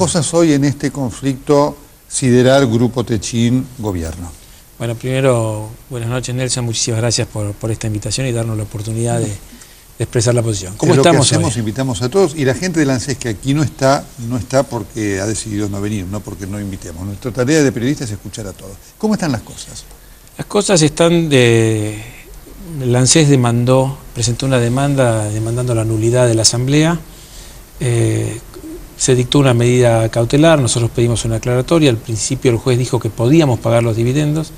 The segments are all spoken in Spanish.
cosas hoy en este conflicto Siderar, Grupo Techin, Gobierno? Bueno, primero, buenas noches, Nelson. Muchísimas gracias por esta invitación y darnos la oportunidad de expresar la posición. ¿Cómo estamos lo que hacemos, hoy? Invitamos a todos, y la gente de ANSES que aquí no está porque ha decidido no venir, no porque no invitemos. Nuestra tarea de periodistas es escuchar a todos. ¿Cómo están las cosas? Las cosas están de... El ANSES presentó una demanda demandando la nulidad de la asamblea. Se dictó una medida cautelar, nosotros pedimos una aclaratoria. Al principio el juez dijo que podíamos pagar los dividendos.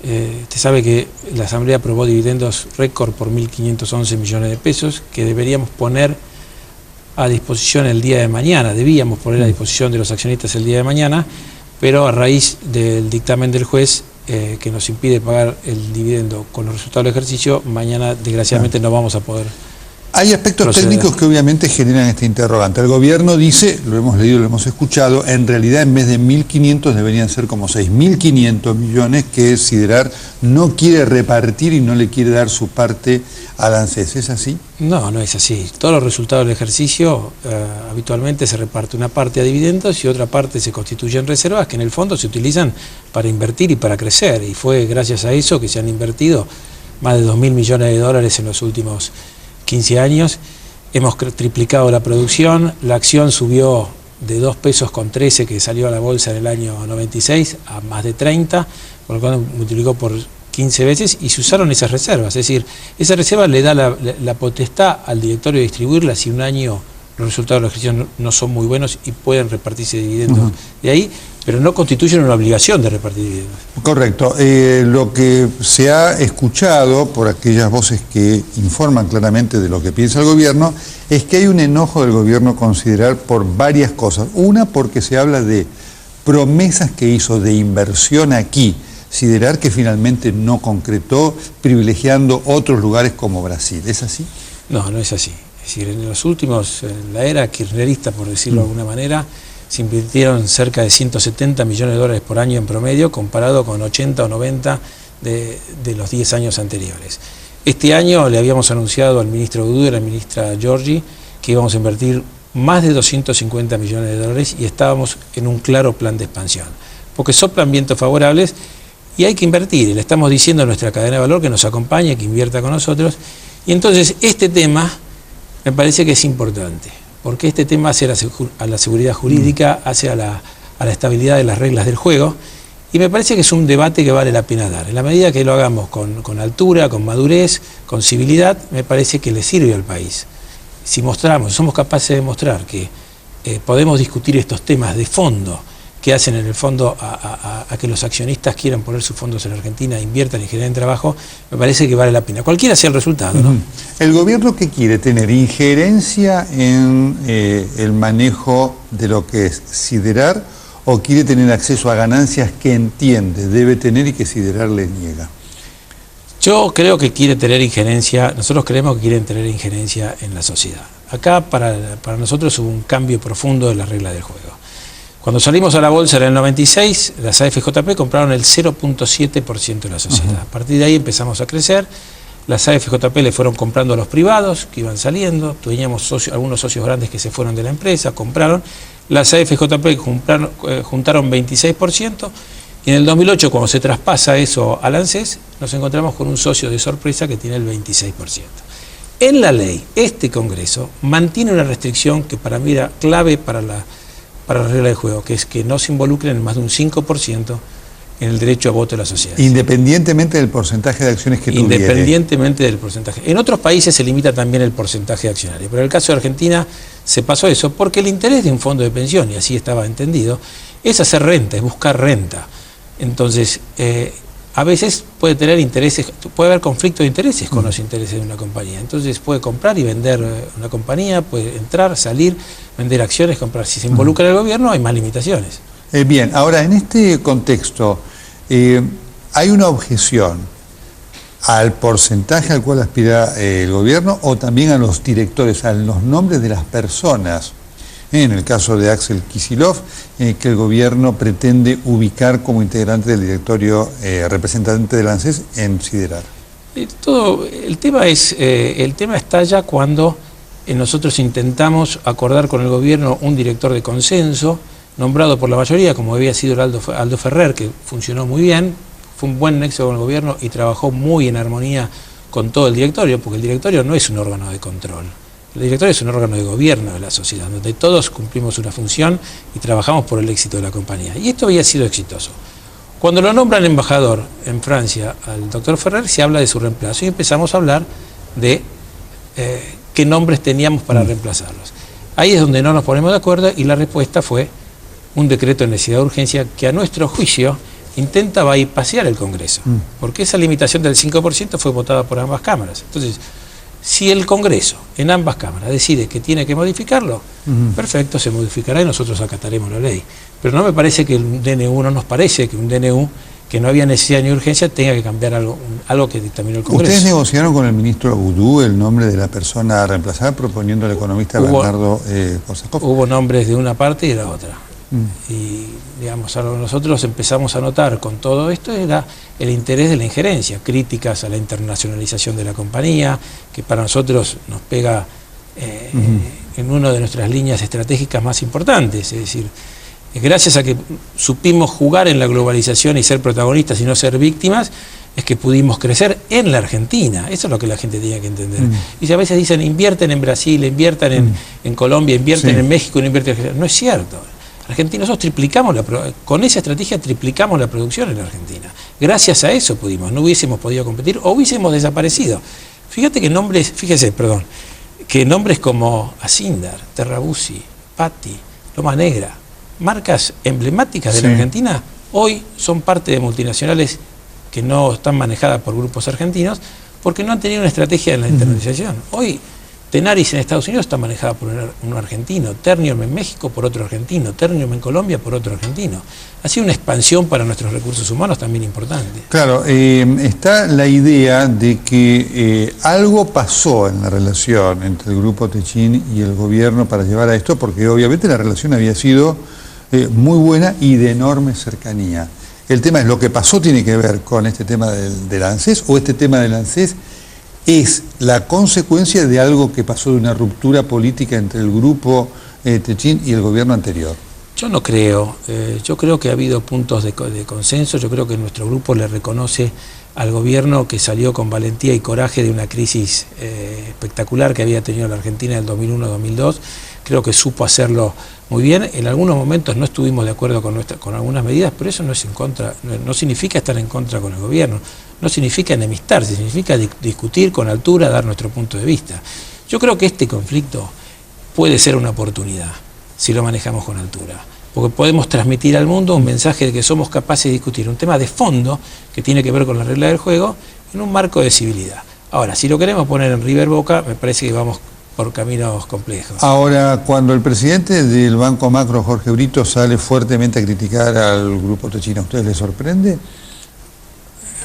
Usted sabe que la asamblea aprobó dividendos récord por 1.511 millones de pesos que deberíamos poner a disposición el día de mañana, debíamos poner a disposición de los accionistas el día de mañana, pero a raíz del dictamen del juez que nos impide pagar el dividendo con los resultados del ejercicio, mañana desgraciadamente no vamos a poder. Hay aspectos técnicos que obviamente generan este interrogante. El gobierno dice, lo hemos leído, lo hemos escuchado, en realidad en vez de 1.500 deberían ser como 6.500 millones que Siderar no quiere repartir y no le quiere dar su parte al ANSES. ¿Es así? No, no es así. Todos los resultados del ejercicio habitualmente se reparte una parte a dividendos y otra parte se constituye en reservas que en el fondo se utilizan para invertir y para crecer. Y fue gracias a eso que se han invertido más de 2.000 millones de dólares en los últimos 15 años, hemos triplicado la producción, la acción subió de 2 pesos con 13 que salió a la bolsa en el año 96 a más de 30, por lo cual multiplicó por 15 veces y se usaron esas reservas, es decir, esa reserva le da la potestad al directorio de distribuirla si un año los resultados de la ejercicio no son muy buenos y pueden repartirse dividendos de ahí, pero no constituyen una obligación de repartir dividendos. Correcto. Lo que se ha escuchado por aquellas voces que informan claramente de lo que piensa el gobierno es que hay un enojo del gobierno con Siderar por varias cosas. Una, porque se habla de promesas que hizo de inversión aquí Siderar que finalmente no concretó, privilegiando otros lugares como Brasil. ¿Es así? No, no es así. Es decir, en la era kirchnerista, por decirlo de alguna manera, se invirtieron cerca de 170 millones de dólares por año en promedio, comparado con 80 o 90 de los 10 años anteriores. Este año le habíamos anunciado al ministro Gudo y a la ministra Giorgi que íbamos a invertir más de 250 millones de dólares y estábamos en un claro plan de expansión, porque soplan vientos favorables y hay que invertir. Y le estamos diciendo a nuestra cadena de valor que nos acompañe, que invierta con nosotros. Y entonces este tema me parece que es importante, porque este tema hace a la seguridad jurídica, hace a la estabilidad de las reglas del juego, y me parece que es un debate que vale la pena dar. En la medida que lo hagamos con altura, con madurez, con civilidad, me parece que le sirve al país. Si somos capaces de mostrar que podemos discutir estos temas de fondo, que hacen en el fondo a que los accionistas quieran poner sus fondos en Argentina, inviertan y generen trabajo, me parece que vale la pena. Cualquiera sea el resultado, ¿no? ¿El gobierno qué quiere? ¿Tener injerencia en el manejo de lo que es Siderar o quiere tener acceso a ganancias que entiende debe tener y que Siderar le niega? Yo creo que quiere tener injerencia, nosotros creemos que quieren tener injerencia en la sociedad. Acá para nosotros hubo un cambio profundo de las reglas del juego. Cuando salimos a la bolsa en el 96, las AFJP compraron el 0.7% de la sociedad. A partir de ahí empezamos a crecer, las AFJP le fueron comprando a los privados que iban saliendo, teníamos algunos socios grandes que se fueron de la empresa, compraron, las AFJP juntaron 26%, y en el 2008, cuando se traspasa eso al ANSES, nos encontramos con un socio de sorpresa que tiene el 26%. En la ley, este Congreso mantiene una restricción que para mí era clave para la regla de juego, que es que no se involucren en más de un 5% en el derecho a voto de la sociedad. Independientemente del porcentaje de acciones que tuviera. Independientemente del porcentaje. En otros países se limita también el porcentaje de accionarios, pero en el caso de Argentina se pasó eso, porque el interés de un fondo de pensión, y así estaba entendido, es hacer renta, es buscar renta. Entonces, a veces puede tener intereses, puede haber conflicto de intereses con los intereses de una compañía. Entonces puede comprar y vender una compañía, puede entrar, salir, vender acciones, comprar. Si se involucra el gobierno hay más limitaciones. Bien, ahora en este contexto hay una objeción al porcentaje al cual aspira el gobierno o también a los directores, a los nombres de las personas. En el caso de Axel Kicillof, que el gobierno pretende ubicar como integrante del directorio representante del ANSES en Siderar. El tema está ya cuando nosotros intentamos acordar con el gobierno un director de consenso, nombrado por la mayoría, como había sido Aldo Ferrer, que funcionó muy bien, fue un buen nexo con el gobierno y trabajó muy en armonía con todo el directorio, porque el directorio no es un órgano de control. El directorio es un órgano de gobierno de la sociedad, donde todos cumplimos una función y trabajamos por el éxito de la compañía. Y esto había sido exitoso. Cuando lo nombran embajador en Francia al doctor Ferrer, se habla de su reemplazo y empezamos a hablar de qué nombres teníamos para reemplazarlos. Ahí es donde no nos ponemos de acuerdo y la respuesta fue un decreto de necesidad de urgencia que a nuestro juicio intenta bypassear el Congreso, porque esa limitación del 5% fue votada por ambas cámaras. Entonces, si el Congreso en ambas cámaras decide que tiene que modificarlo, perfecto, se modificará y nosotros acataremos la ley. Pero no me parece que el DNU, no nos parece que un DNU que no había necesidad ni urgencia tenga que cambiar algo que dictaminó el Congreso. ¿Ustedes negociaron con el ministro Boudou el nombre de la persona a reemplazar, proponiendo al economista Bernardo Korsakoff? Hubo nombres de una parte y de la otra. Y digamos, algo que nosotros empezamos a notar con todo esto era el interés de la injerencia, críticas a la internacionalización de la compañía, que para nosotros nos pega en una de nuestras líneas estratégicas más importantes, es decir, gracias a que supimos jugar en la globalización y ser protagonistas y no ser víctimas, es que pudimos crecer en la Argentina. Eso es lo que la gente tenía que entender. Y si a veces dicen invierten en Brasil, inviertan en Colombia, invierten en México, no invierten en Argentina. No es cierto. Argentina, nosotros triplicamos con esa estrategia triplicamos la producción en la Argentina. Gracias a eso pudimos, no hubiésemos podido competir o hubiésemos desaparecido. Fíjate que nombres, que nombres como Asindar, Terrabuzzi, Patti, Loma Negra, marcas emblemáticas de la Argentina, hoy son parte de multinacionales que no están manejadas por grupos argentinos porque no han tenido una estrategia en la internacionalización. Hoy Tenaris en Estados Unidos está manejada por un argentino, Ternium en México por otro argentino, Ternium en Colombia por otro argentino. Ha sido una expansión para nuestros recursos humanos también importante. Claro, está la idea de que algo pasó en la relación entre el Grupo Techin y el gobierno para llevar a esto, porque obviamente la relación había sido muy buena y de enorme cercanía. El tema es, ¿lo que pasó tiene que ver con este tema del ANSES o este tema del ANSES es la consecuencia de algo que pasó, de una ruptura política entre el Grupo Techin y el gobierno anterior? Yo no creo. Yo creo que ha habido puntos de consenso. Yo creo que nuestro grupo le reconoce al gobierno que salió con valentía y coraje de una crisis espectacular que había tenido la Argentina en el 2001-2002. Creo que supo hacerlo muy bien. En algunos momentos no estuvimos de acuerdo con algunas medidas, pero eso no significa estar en contra con el gobierno, no significa enemistarse, significa discutir con altura, dar nuestro punto de vista. Yo creo que este conflicto puede ser una oportunidad si lo manejamos con altura, porque podemos transmitir al mundo un mensaje de que somos capaces de discutir un tema de fondo que tiene que ver con la regla del juego en un marco de civilidad. Ahora, si lo queremos poner en River Boca, me parece que vamos por caminos complejos. Ahora, cuando el presidente del Banco Macro, Jorge Brito, sale fuertemente a criticar al Grupo Techin, ¿a ustedes les sorprende?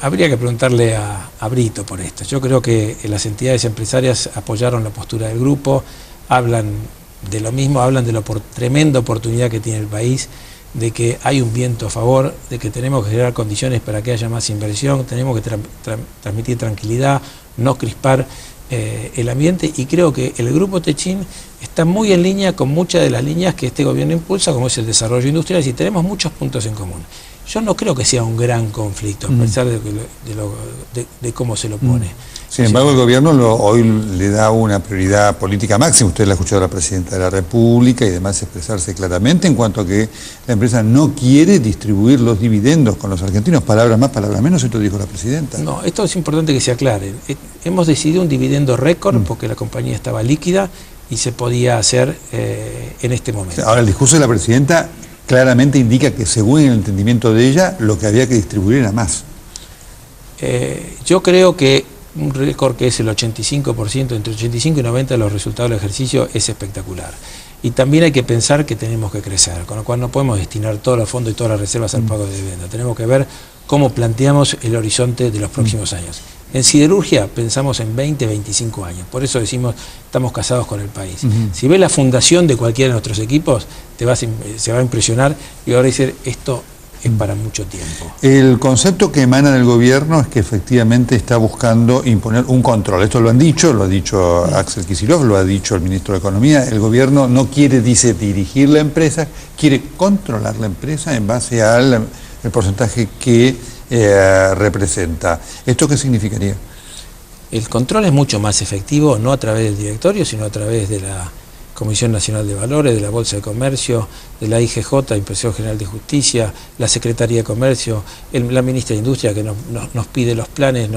Habría que preguntarle a Brito por esto. Yo creo que las entidades empresarias apoyaron la postura del grupo, hablan de lo mismo, hablan de la tremenda oportunidad que tiene el país, de que hay un viento a favor, de que tenemos que generar condiciones para que haya más inversión, tenemos que transmitir tranquilidad, no crispar el ambiente, y creo que el Grupo Techin está muy en línea con muchas de las líneas que este gobierno impulsa, como es el desarrollo industrial, y tenemos muchos puntos en común. Yo no creo que sea un gran conflicto, a pesar de cómo se lo pone. Sin embargo, el gobierno hoy le da una prioridad política máxima. Usted la ha escuchado a la Presidenta de la República y demás expresarse claramente en cuanto a que la empresa no quiere distribuir los dividendos con los argentinos. Palabras más, palabras menos, esto dijo la Presidenta. No, esto es importante que se aclare. Hemos decidido un dividendo récord porque la compañía estaba líquida y se podía hacer en este momento. Ahora, el discurso de la Presidenta claramente indica que, según el entendimiento de ella, lo que había que distribuir era más. Yo creo que un récord que es el 85%, entre 85 y 90 de los resultados del ejercicio es espectacular. Y también hay que pensar que tenemos que crecer, con lo cual no podemos destinar todos los fondos y todas las reservas al pago de dividendos. Tenemos que ver cómo planteamos el horizonte de los próximos años. En siderurgia pensamos en 20, 25 años, por eso decimos estamos casados con el país. Si ves la fundación de cualquiera de nuestros equipos, se va a impresionar y va a decir esto es para mucho tiempo. El concepto que emana del gobierno es que efectivamente está buscando imponer un control. Esto lo ha dicho Axel Kicillof, lo ha dicho el ministro de Economía. El gobierno no quiere, dice, dirigir la empresa, quiere controlar la empresa en base al porcentaje que representa. ¿Esto qué significaría? El control es mucho más efectivo, no a través del directorio, sino a través de la Comisión Nacional de Valores, de la Bolsa de Comercio, de la IGJ, Impresión General de Justicia, la Secretaría de Comercio, la Ministra de Industria que nos pide los planes,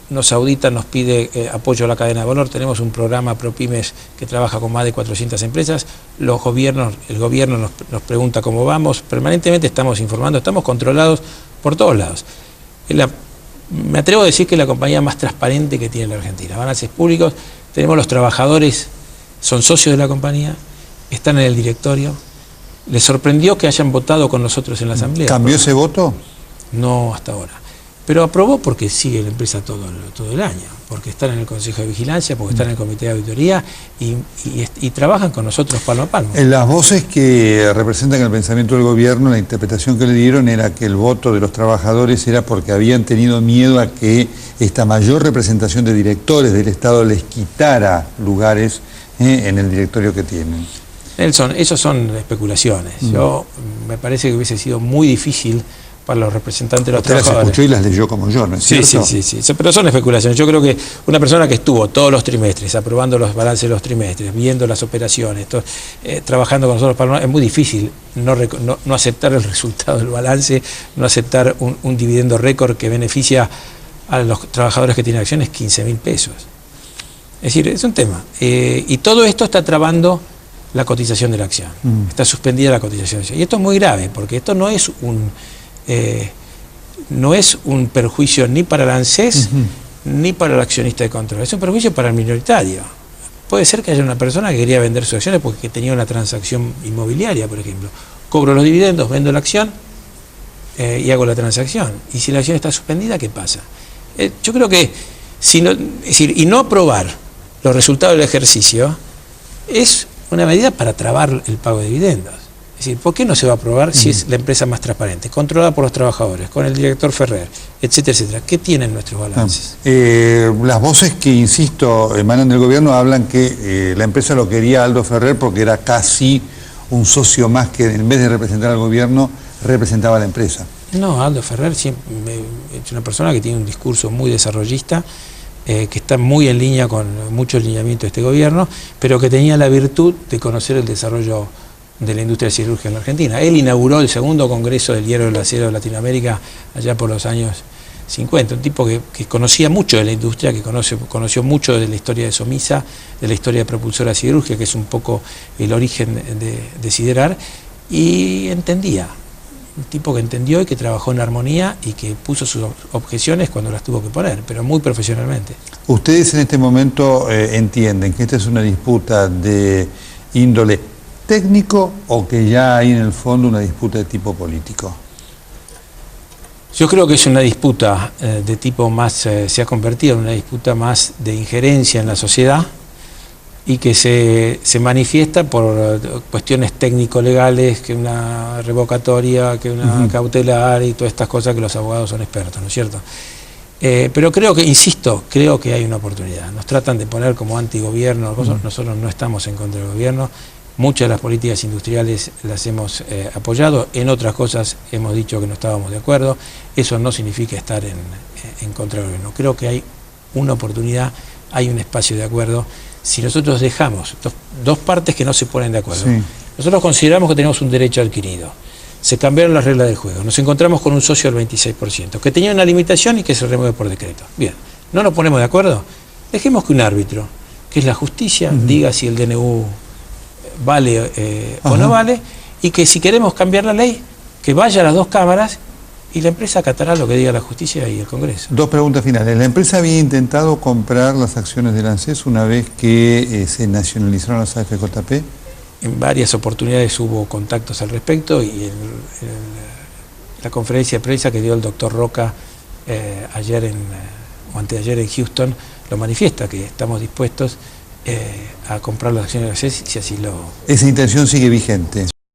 nos audita, nos pide apoyo a la cadena de valor. Tenemos un programa ProPymes que trabaja con más de 400 empresas. El gobierno nos pregunta cómo vamos, permanentemente estamos informando, estamos controlados por todos lados. Me atrevo a decir que es la compañía más transparente que tiene la Argentina. Balances públicos, tenemos los trabajadores, son socios de la compañía, están en el directorio. ¿Les sorprendió que hayan votado con nosotros en la asamblea? ¿Cambió ese voto? No, hasta ahora. Pero aprobó porque sigue la empresa todo el año, porque están en el Consejo de Vigilancia, porque están en el Comité de Auditoría y trabajan con nosotros palmo a palmo. En las voces que representan el pensamiento del gobierno, la interpretación que le dieron era que el voto de los trabajadores era porque habían tenido miedo a que esta mayor representación de directores del Estado les quitara lugares en el directorio que tienen. Nelson, esas son especulaciones. Me parece que hubiese sido muy difícil para los representantes de los trabajadores. Las escuchó y las leyó como yo, ¿no es cierto? Sí, pero son especulaciones. Yo creo que una persona que estuvo todos los trimestres, aprobando los balances de los trimestres, viendo las operaciones, trabajando con nosotros, es muy difícil no aceptar el resultado del balance, no aceptar un dividendo récord que beneficia a los trabajadores que tienen acciones 15.000 pesos. Es decir, es un tema. Y todo esto está trabando la cotización de la acción. Está suspendida la cotización de la acción. Y esto es muy grave, porque esto no es un perjuicio ni para el ANSES ni para el accionista de control, es un perjuicio para el minoritario. Puede ser que haya una persona que quería vender sus acciones porque tenía una transacción inmobiliaria, por ejemplo. Cobro los dividendos, vendo la acción y hago la transacción. Y si la acción está suspendida, ¿qué pasa? Yo creo que y no aprobar los resultados del ejercicio es una medida para trabar el pago de dividendos. Es decir, ¿por qué no se va a aprobar si es la empresa más transparente, controlada por los trabajadores, con el director Ferrer, etcétera, etcétera? ¿Qué tienen nuestros balances? Las voces que, insisto, emanan del gobierno hablan que la empresa lo quería Aldo Ferrer porque era casi un socio más que, en vez de representar al gobierno, representaba a la empresa. No, Aldo Ferrer es una persona que tiene un discurso muy desarrollista, que está muy en línea con muchos lineamientos de este gobierno, pero que tenía la virtud de conocer el desarrollo de la industria siderúrgica en la Argentina. Él inauguró el segundo Congreso del Hierro y el Acero de Latinoamérica allá por los años 50, un tipo que conocía mucho de la industria, que conoció mucho de la historia de Somisa, de la historia de Propulsora Siderúrgica, que es un poco el origen de Siderar, y entendía. Un tipo que entendió y que trabajó en armonía y que puso sus objeciones cuando las tuvo que poner, pero muy profesionalmente. ¿Ustedes en este momento entienden que esta es una disputa de índole técnico o que ya hay en el fondo una disputa de tipo político? Yo creo que es una disputa de tipo más, se ha convertido en una disputa más de injerencia en la sociedad y que se manifiesta por cuestiones técnico-legales, que una revocatoria, que una cautelar y todas estas cosas que los abogados son expertos, ¿no es cierto? Pero creo que, insisto, creo que hay una oportunidad. Nos tratan de poner como antigobierno, nosotros no estamos en contra del gobierno, muchas de las políticas industriales las hemos apoyado, en otras cosas hemos dicho que no estábamos de acuerdo, eso no significa estar en contra del gobierno. Creo que hay una oportunidad, hay un espacio de acuerdo. Si nosotros dejamos dos partes que no se ponen de acuerdo, nosotros consideramos que tenemos un derecho adquirido, se cambiaron las reglas del juego, nos encontramos con un socio del 26%, que tenía una limitación y que se remueve por decreto. Bien, no nos ponemos de acuerdo, dejemos que un árbitro, que es la justicia, diga si el DNU vale o no vale, y que si queremos cambiar la ley, que vaya a las dos cámaras y la empresa acatará lo que diga la justicia y el Congreso. Dos preguntas finales. ¿La empresa había intentado comprar las acciones del ANSES una vez que se nacionalizaron las AFJP? En varias oportunidades hubo contactos al respecto y la conferencia de prensa que dio el doctor Roca ayer o anteayer en Houston lo manifiesta, que estamos dispuestos a comprar las acciones del ANSES si así lo... ¿Esa intención sigue vigente?